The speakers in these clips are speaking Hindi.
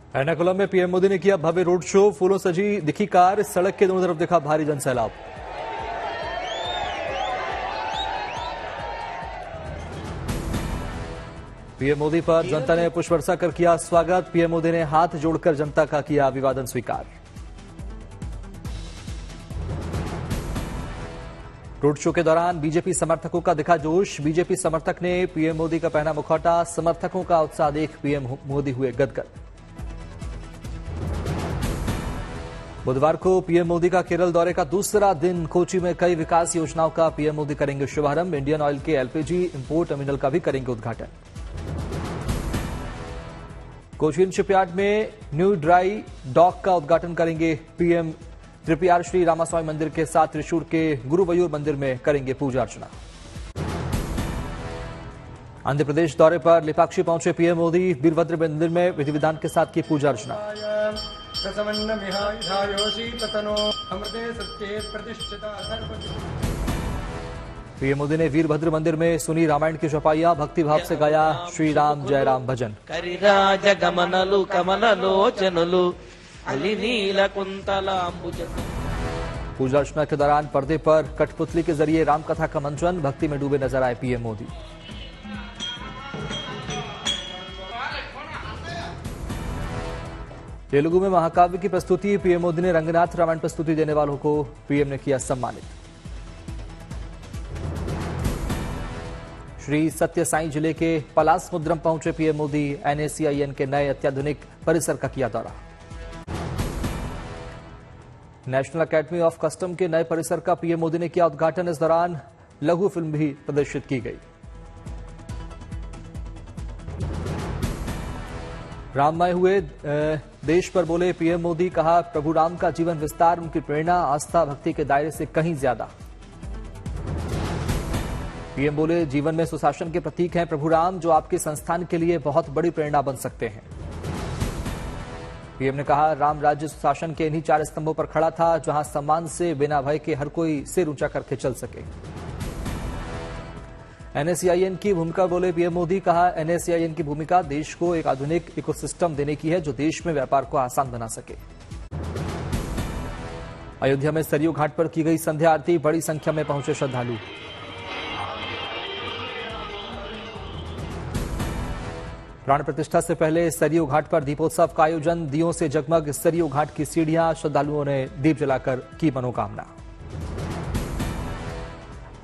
एर्नाकुलम में पीएम मोदी ने किया भव्य रोड शो। फूलों सजी दिखी कार, सड़क के दोनों तरफ दिखा भारी जनसैलाब। पीएम मोदी पर जनता ने पुष्प वर्षा कर किया स्वागत। पीएम मोदी ने हाथ जोड़कर जनता का किया अभिवादन स्वीकार। रोड शो के दौरान बीजेपी समर्थकों का दिखा जोश। बीजेपी समर्थक ने पीएम मोदी का पहना मुखौटा। समर्थकों का उत्साह देख पीएम मोदी हुए गदगद। बुधवार को पीएम मोदी का केरल दौरे का दूसरा दिन। कोची में कई विकास योजनाओं का पीएम मोदी करेंगे शुभारंभ। इंडियन ऑयल के एलपीजी इंपोर्ट टर्मिनल का भी करेंगे उद्घाटन। कोचीन शिपयार्ड में न्यू ड्राई डॉक का उद्घाटन करेंगे पीएम। त्रिपियार श्री रामास्वामी मंदिर के साथ त्रिशूर के गुरुवयूर मंदिर में करेंगे पूजा अर्चना। आंध्र प्रदेश दौरे पर लेपाक्षी पहुंचे पीएम मोदी। वीरभद्र मंदिर में विधि विधान के साथ की पूजा अर्चना। पीएम मोदी ने वीरभद्र मंदिर में सुनी रामायण की चौपाइयां। भक्ति भाव से गाया श्री राम जय राम भजन। करिराज गमनलु कमललोचनुलु अलिनील कुंतलांबुज। पूजा अर्चना के दौरान पर्दे पर कठपुतली के जरिए राम कथा का मंचन। भक्ति में डूबे नजर आए पीएम मोदी। तेलुगु में महाकाव्य की प्रस्तुति। पीएम मोदी ने रंगनाथ रामायण प्रस्तुति देने वालों को पीएम ने किया सम्मानित। श्री सत्य साई जिले के पलासमुद्रम पहुंचे पीएम मोदी। एनएसीआईएन के नए अत्याधुनिक परिसर का किया दौरा। नेशनल अकेडमी ऑफ कस्टम के नए परिसर का पीएम मोदी ने किया उद्घाटन। इस दौरान लघु फिल्म भी प्रदर्शित की गई। राममय हुए देश पर बोले पीएम मोदी। कहा प्रभु राम का जीवन विस्तार उनकी प्रेरणा आस्था भक्ति के दायरे से कहीं ज्यादा। पीएम बोले जीवन में सुशासन के प्रतीक हैं प्रभु राम, जो आपके संस्थान के लिए बहुत बड़ी प्रेरणा बन सकते हैं। पीएम ने कहा राम राज्य सुशासन के इन्हीं 4 स्तंभों पर खड़ा था, जहां सम्मान से बिना भय के हर कोई सिर ऊंचा करके चल सके। एनएसीआईएन की भूमिका बोले पीएम मोदी। कहा एनएसीआईएन की भूमिका देश को एक आधुनिक इकोसिस्टम देने की है, जो देश में व्यापार को आसान बना सके। अयोध्या में सरयू घाट पर की गई संध्या आरती। बड़ी संख्या में पहुंचे श्रद्धालु। प्राण प्रतिष्ठा से पहले सरयू घाट पर दीपोत्सव का आयोजन। दियों से जगमग सरयू घाट की सीढ़ियां। श्रद्धालुओं ने दीप जलाकर की मनोकामना।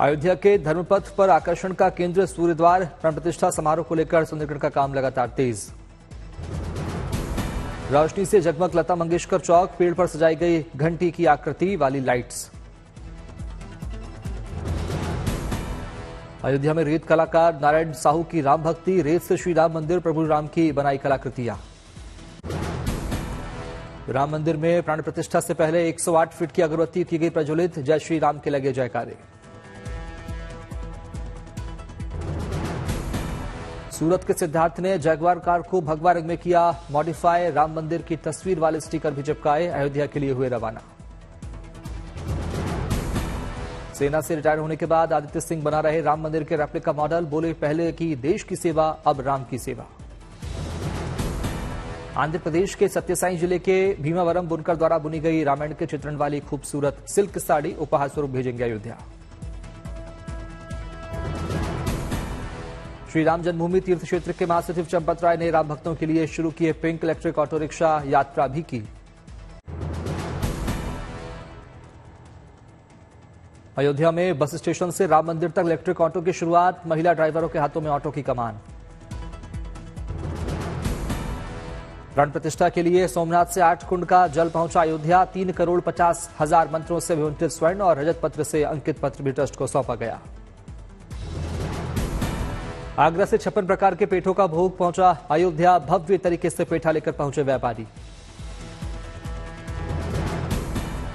अयोध्या के धर्मपथ पर आकर्षण का केंद्र सूर्य द्वार। प्राण प्रतिष्ठा समारोह को लेकर सुंदरीकरण का काम लगातार तेज। रोशनी से जगमग लता मंगेशकर चौक। पेड़ पर सजाई गई घंटी की आकृति वाली लाइट्स। अयोध्या में रेत कलाकार नारायण साहू की राम भक्ति। रेत से श्री राम मंदिर प्रभु राम की बनाई कलाकृतियां। राम मंदिर में प्राण प्रतिष्ठा से पहले 108 फीट की अगरबत्ती की गई प्रज्वलित। जय श्री राम के लगे जयकारे। सूरत के सिद्धार्थ ने जैगवार कार को भगवा रंग में किया मॉडिफाई। राम मंदिर की तस्वीर वाले स्टिकर भी चिपकाए। अयोध्या के लिए हुए रवाना। सेना से रिटायर होने के बाद आदित्य सिंह बना रहे राम मंदिर के रेप्लिका मॉडल। बोले पहले की देश की सेवा, अब राम की सेवा। आंध्र प्रदेश के सत्यसाई जिले के भीमावरम बुनकर द्वारा बुनी गई रामायण के चित्रण वाली खूबसूरत सिल्क साड़ी उपहार स्वरूप भेजेंगे अयोध्या। श्री राम जन्मभूमि तीर्थ क्षेत्र के महासचिव चंपत राय ने राम भक्तों के लिए शुरू किए पिंक इलेक्ट्रिक ऑटो रिक्शा यात्रा भी की। अयोध्या में बस स्टेशन से राम मंदिर तक इलेक्ट्रिक ऑटो की शुरुआत। महिला ड्राइवरों के हाथों में ऑटो की कमान। प्राण प्रतिष्ठा के लिए सोमनाथ से 8 कुंड का जल पहुंचा अयोध्या। 3,50,00,000 मंत्रों से विमुद्रित स्वर्ण और रजत पत्र से अंकित पत्र भी ट्रस्ट को सौंपा गया। आगरा से 56 प्रकार के पेठों का भोग पहुंचा अयोध्या। भव्य तरीके से पेठा लेकर पहुंचे व्यापारी।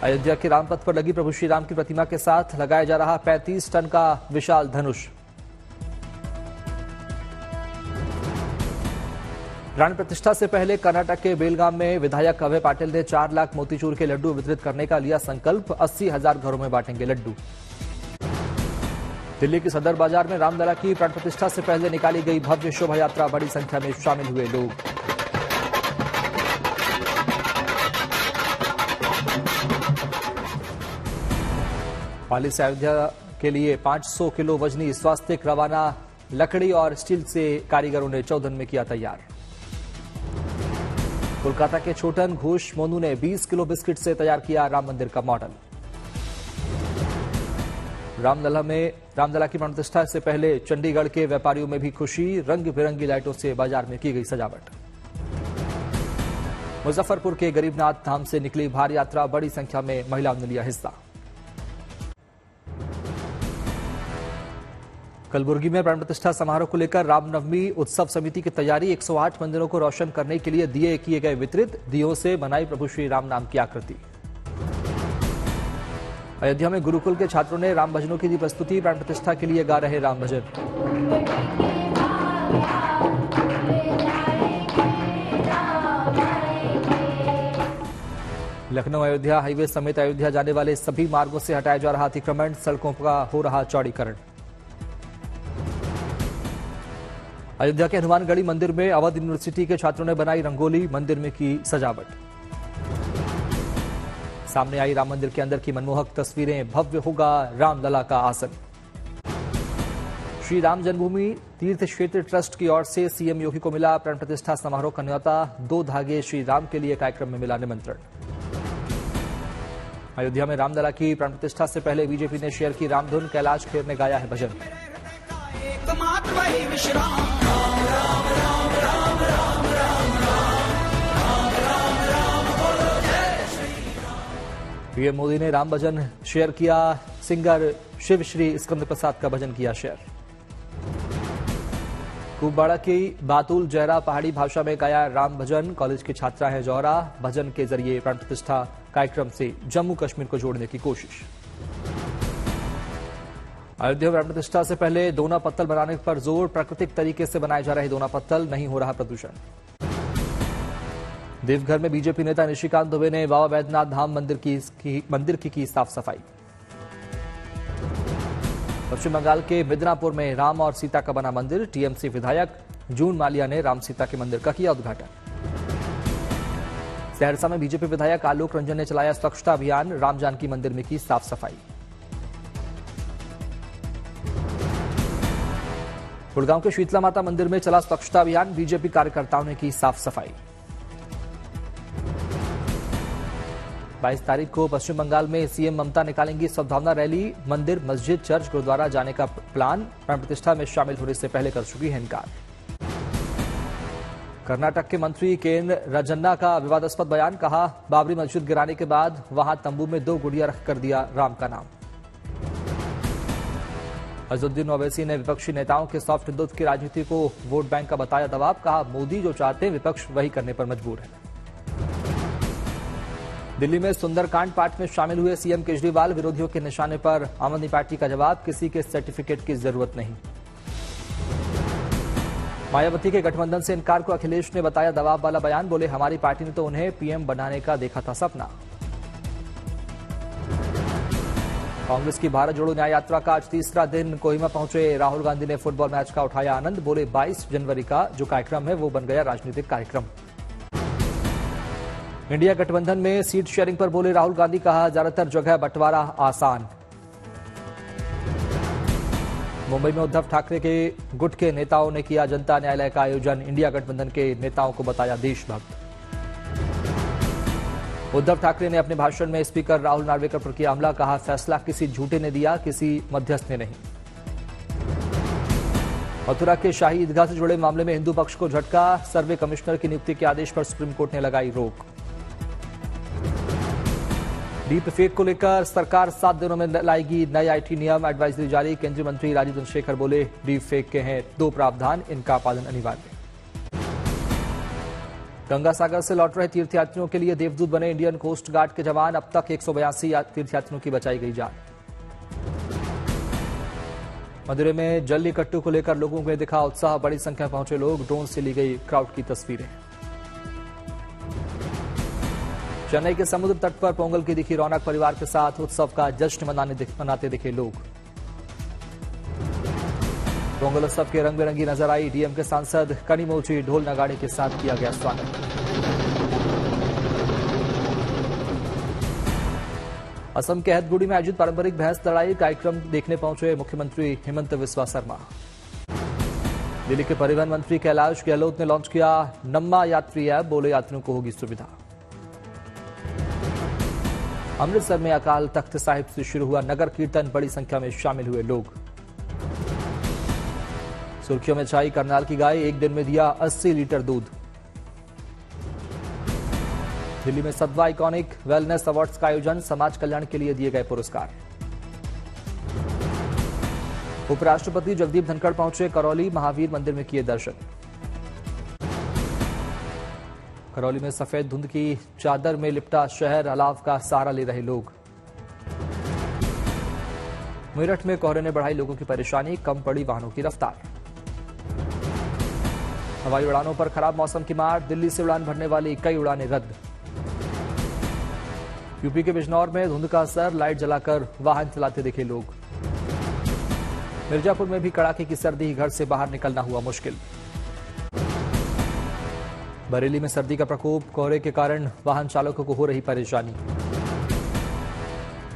अयोध्या के रामपथ पर लगी प्रभु श्री राम की प्रतिमा के साथ लगाया जा रहा 35 टन का विशाल धनुष। प्राण प्रतिष्ठा से पहले कर्नाटक के बेलगाम में विधायक अभय पाटिल ने 4 लाख मोतीचूर के लड्डू वितरित करने का लिया संकल्प। 80,000 घरों में बांटेंगे लड्डू। दिल्ली के सदर बाजार में रामलला की प्राण प्रतिष्ठा से पहले निकाली गई भव्य शोभा यात्रा। बड़ी संख्या में शामिल हुए लोग। पाली से अयोध्या के लिए 500 किलो वजनी स्वास्तिक रवाना, लकड़ी और स्टील से कारीगरों ने 14 दिन में किया तैयार। कोलकाता के छोटन घोष मोनू ने 20 किलो बिस्किट से तैयार किया राम मंदिर का मॉडल। रामलला की प्राण प्रतिष्ठा से पहले चंडीगढ़ के व्यापारियों में भी खुशी, रंग बिरंगी लाइटों से बाजार में की गई सजावट। मुजफ्फरपुर के गरीबनाथ धाम से निकली भारी यात्रा, बड़ी संख्या में महिलाओं ने लिया हिस्सा। कलबुर्गी में प्राण प्रतिष्ठा समारोह को लेकर रामनवमी उत्सव समिति की तैयारी, 108 मंदिरों को रोशन करने के लिए दिए किए गए वितरित, दियों से बनाई प्रभु श्री राम नाम की आकृति। अयोध्या में गुरुकुल के छात्रों ने राम भजनों की दी प्रस्तुति, प्राण प्रतिष्ठा के लिए गा रहे राम भजन। लखनऊ अयोध्या हाईवे समेत अयोध्या जाने वाले सभी मार्गों से हटाया जा रहा अतिक्रमण, सड़कों का हो रहा चौड़ीकरण। अयोध्या के हनुमानगढ़ी मंदिर में अवध यूनिवर्सिटी के छात्रों ने बनाई रंगोली, मंदिर में की सजावट। सामने आई राम मंदिर के अंदर की मनमोहक तस्वीरें, भव्य होगा रामलला का आसन। श्री राम जन्मभूमि तीर्थ क्षेत्र ट्रस्ट की ओर से सीएम योगी को मिला प्राण प्रतिष्ठा समारोह का न्योता, 2 धागे श्री राम के लिए कार्यक्रम में मिला निमंत्रण। अयोध्या में रामलला की प्राण प्रतिष्ठा से पहले बीजेपी ने शेयर की रामधुन, कैलाश खेर ने गाया है भजन। पीएम मोदी ने राम भजन शेयर किया, सिंगर शिव श्री स्कंद प्रसाद का भजन किया शेयर। कुपवाड़ा की बातुल जयरा पहाड़ी भाषा में गाया राम भजन, कॉलेज की छात्रा है जौहरा, भजन के जरिए प्राण प्रतिष्ठा कार्यक्रम से जम्मू कश्मीर को जोड़ने की कोशिश। अयोध्या प्राण प्रतिष्ठा से पहले दोना पत्तल बनाने पर जोर, प्राकृतिक तरीके से बनाए जा रहे दोना पत्तल, नहीं हो रहा प्रदूषण। देवघर में बीजेपी नेता निशिकांत दुबे ने बाबा बैद्यनाथ धाम मंदिर की साफ सफाई। पश्चिम बंगाल के मिदनापुर में राम और सीता का बना मंदिर, टीएमसी विधायक जून मालिया ने राम सीता के मंदिर का किया उद्घाटन। सहरसा में बीजेपी विधायक आलोक रंजन ने चलाया स्वच्छता अभियान, राम जानकी मंदिर में की साफ सफाई। गुड़गांव के शीतला माता मंदिर में चला स्वच्छता अभियान, बीजेपी कार्यकर्ताओं ने की साफ सफाई। 22 तारीख को पश्चिम बंगाल में सीएम ममता निकालेंगी सद्भावना रैली, मंदिर, मस्जिद, चर्च, गुरुद्वारा जाने का प्लान, प्राण प्रतिष्ठा में शामिल होने से पहले कर चुकी है इनकार। कर्नाटक के मंत्री केएन राजन्ना का विवादास्पद बयान, कहा बाबरी मस्जिद गिराने के बाद वहां तंबू में 2 गुड़िया रखकर दिया राम का नाम। अजहरुद्दीन ओवैसी ने विपक्षी नेताओं के सॉफ्ट हिंदुत्व की राजनीति को वोट बैंक का बताया दबाव, कहा मोदी जो चाहते हैं विपक्ष वही करने पर मजबूर है। दिल्ली में सुंदरकांड पाठ में शामिल हुए सीएम केजरीवाल, विरोधियों के निशाने पर आम आदमी पार्टी का जवाब, किसी के सर्टिफिकेट की जरूरत नहीं। मायावती के गठबंधन से इनकार को अखिलेश ने बताया दबाव वाला बयान, बोले हमारी पार्टी ने तो उन्हें पीएम बनाने का देखा था सपना। कांग्रेस की भारत जोड़ो न्याय यात्रा का आज तीसरा दिन, कोहिमा पहुंचे राहुल गांधी ने फुटबॉल मैच का उठाया आनंद, बोले 22 जनवरी का जो कार्यक्रम है वो बन गया राजनीतिक कार्यक्रम। इंडिया गठबंधन में सीट शेयरिंग पर बोले राहुल गांधी, कहा ज्यादातर जगह बंटवारा आसान। मुंबई में उद्धव ठाकरे के गुट के नेताओं ने किया जनता न्यायालय का आयोजन, इंडिया गठबंधन के नेताओं को बताया देशभक्त। उद्धव ठाकरे ने अपने भाषण में स्पीकर राहुल नार्वेकर पर किया हमला, कहा फैसला किसी झूठे ने दिया, किसी मध्यस्थ ने नहीं। मथुरा के शाही ईदगाह से जुड़े मामले में हिंदू पक्ष को झटका, सर्वे कमिश्नर की नियुक्ति के आदेश पर सुप्रीम कोर्ट ने लगाई रोक। डीप फेक को लेकर सरकार 7 दिनों में लाएगी नए आईटी नियम, एडवाइजरी जारी, केंद्रीय मंत्री राजीव चंद्रशेखर बोले डीप फेक के हैं 2 प्रावधान, इनका पालन अनिवार्य। गंगा सागर से लौट रहे तीर्थयात्रियों के लिए देवदूत बने इंडियन कोस्ट गार्ड के जवान, अब तक 182 तीर्थयात्रियों की बचाई गई जान। मदुरै में जल्लीकट्टू को लेकर लोगों में दिखा उत्साह, बड़ी संख्या में पहुंचे लोग, ड्रोन से ली गई क्राउड की तस्वीरें। चेन्नई के समुद्र तट पर पोंगल की दिखी रौनक, परिवार के साथ उत्सव का जश्न मनाते दिखे लोग। पोंगल उत्सव के रंग बिरंगी नजर आई, डीएम के सांसद कनिमोची ढोल नगाड़े के साथ किया गया स्वागत। असम के हैदगुड़ी में आयोजित पारंपरिक भैंस लड़ाई कार्यक्रम देखने पहुंचे मुख्यमंत्री हेमंत बिस्वा शर्मा। दिल्ली के परिवहन मंत्री कैलाश गहलोत ने लॉन्च किया नम्मा यात्री ऐप, बोले यात्रियों को होगी सुविधा। अमृतसर में अकाल तख्त साहिब से शुरू हुआ नगर कीर्तन, बड़ी संख्या में शामिल हुए लोग। सुर्खियों में छाई करनाल की गाय, एक दिन में दिया 80 लीटर दूध। दिल्ली में 7वां आइकॉनिक वेलनेस अवार्ड्स का आयोजन, समाज कल्याण के लिए दिए गए पुरस्कार। उपराष्ट्रपति जगदीप धनखड़ पहुंचे करौली, महावीर मंदिर में किए दर्शन। करौली में सफेद धुंध की चादर में लिपटा शहर, अलाव का सहारा ले रहे लोग। मेरठ में कोहरे ने बढ़ाई लोगों की परेशानी, कम पड़ी वाहनों की रफ्तार। हवाई उड़ानों पर खराब मौसम की मार, दिल्ली से उड़ान भरने वाली कई उड़ानें रद्द। यूपी के बिजनौर में धुंध का असर, लाइट जलाकर वाहन चलाते दिखे लोग। मिर्जापुर में भी कड़ाके की सर्दी, घर से बाहर निकलना हुआ मुश्किल। बरेली में सर्दी का प्रकोप, कोहरे के कारण वाहन चालकों को हो रही परेशानी।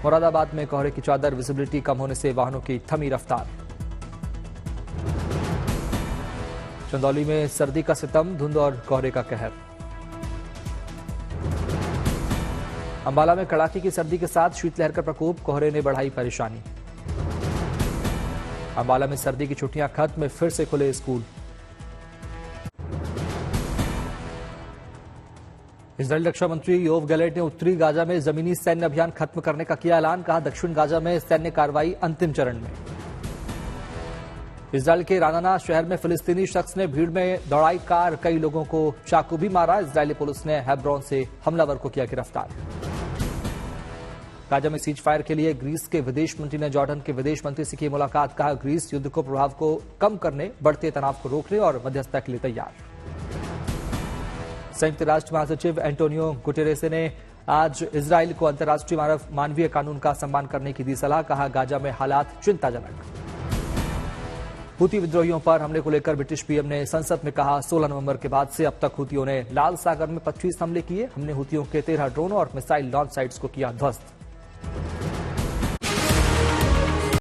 मुरादाबाद में कोहरे की चादर, विजिबिलिटी कम होने से वाहनों की थमी रफ्तार। चंदौली में सर्दी का सितम, धुंध और कोहरे का कहर। अंबाला में कड़ाके की सर्दी के साथ शीतलहर का प्रकोप, कोहरे ने बढ़ाई परेशानी। अंबाला में सर्दी की छुट्टियां खत्म, फिर से खुले स्कूल। इजरायली रक्षा मंत्री योव गैलेंट ने उत्तरी गाजा में जमीनी सैन्य अभियान खत्म करने का किया ऐलान, कहा दक्षिण गाजा में सैन्य कार्रवाई अंतिम चरण में। इजरायल के रानाना शहर में फिलिस्तीनी शख्स ने भीड़ में दौड़ाई कार, कई लोगों को चाकू भी मारा। इजरायली पुलिस ने हेब्रोन से हमलावर को किया गिरफ्तार। गाजा में सीज फायर के लिए ग्रीस के विदेश मंत्री ने जॉर्डन के विदेश मंत्री से की मुलाकात, कहा ग्रीस युद्ध को प्रभाव को कम करने, बढ़ते तनाव को रोकने और मध्यस्थता के लिए तैयार। संयुक्त राष्ट्र महासचिव एंटोनियो गुटेरेस ने आज इजरायल को अंतर्राष्ट्रीय मानवीय कानून का सम्मान करने की दी सलाह, कहा गाजा में हालात चिंताजनक। हुती विद्रोहियों पर हमले को लेकर ब्रिटिश पीएम ने संसद में कहा 16 नवंबर के बाद से अब तक हुतियों ने लाल सागर में 25 हमले किए, हमने हुतियों के 13 ड्रोन और मिसाइल लॉन्च साइट्स को किया ध्वस्त।